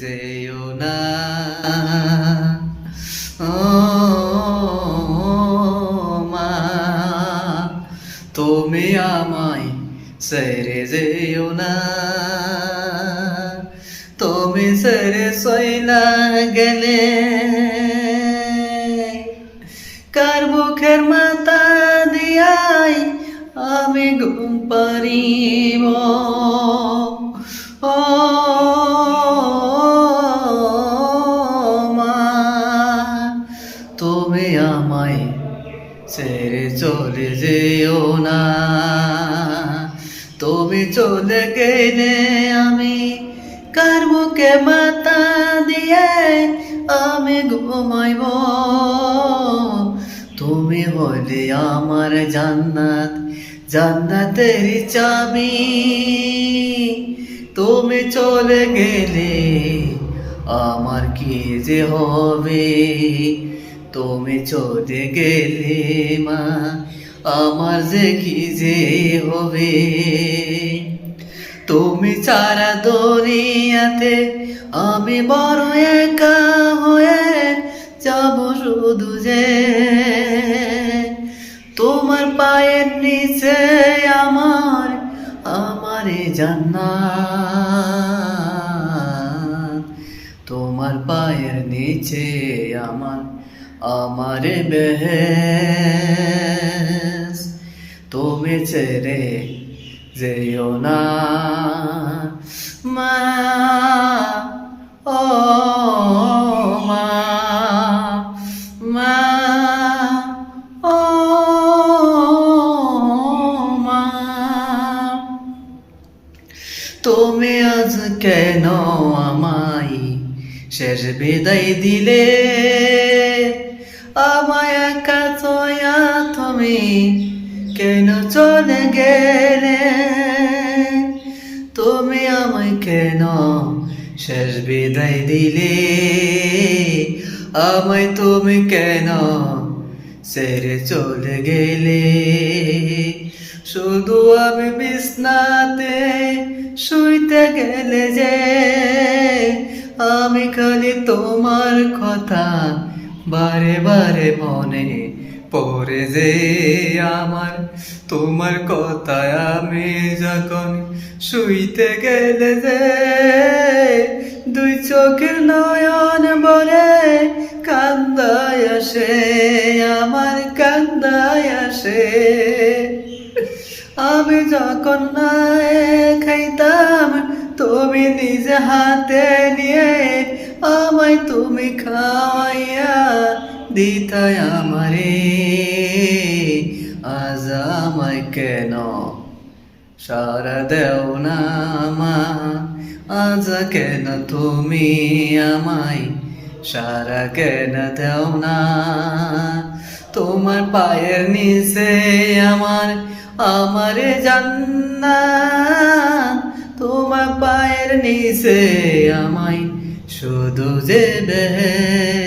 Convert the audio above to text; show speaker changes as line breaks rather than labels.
যেও না। ও মা, তুমি আমায় ছেড়ে যেও না। তুমি ছেড়ে চইলা গেলে কার বুকের মাথা দিয়াই আমি ঘুম পারিব। ও মা, তুমি আমায় ছেড়ে চলে যেও না। তুমি চলে গেলে আমি কার বুকে মাথা দিয়ে আমি ঘুমাইব। তুমি হলে আমার জান্নাত, জান্নাতের চাবি। তুমি চলে গেলে আমার কি যে হবে। তুমি চলে গেলে মা আমার যে কি যে হবে। তুমি ছাড়া দুনিয়াতে আমি বড় একা হয়ে যাব শুধু যে। তোমার পায়ের নিচে আমার জান্নাত। তোমার পায়ের নিচে আমার বেহেশ। তুমি ছেড়ে যেও না মা। ও মা, মা, ও মা, তুমি আজ কেন আমায় শেষ বিদায় দিলে। আমায় একা ছয়া তুমি কেন চলে গেলে। তুমি আমায় কেন শেষ বিদায় দিলে। আমায় তুমি কেন ছেড়ে চলে গেলে। শুধু আমি বিছনাতে শুইতে গেলে যে আমি খালি তোমার কথা বারে বারে মনে পড়ে যে আমার। তোমার কথায় আমি যখন শুইতে গেলে যে দুই চোখের নয়ন ভরে কান্দায় আসে, আমার কান্দায় আসে। আমি যখন না খাইতাম তুমি নিজে হাতে নিয়ে আমায় তুমি খাওয়াইয়া দিতাই আমারে। আজ আমায় কেন সারা দেও না মা। আজ কেন তুমি আমায় সারা কেন দেও না। তোমার পায়ের নিচে আমার জান্নাত। তোমার পায়ের নিচে আমায় শুধু যে বেহেশ।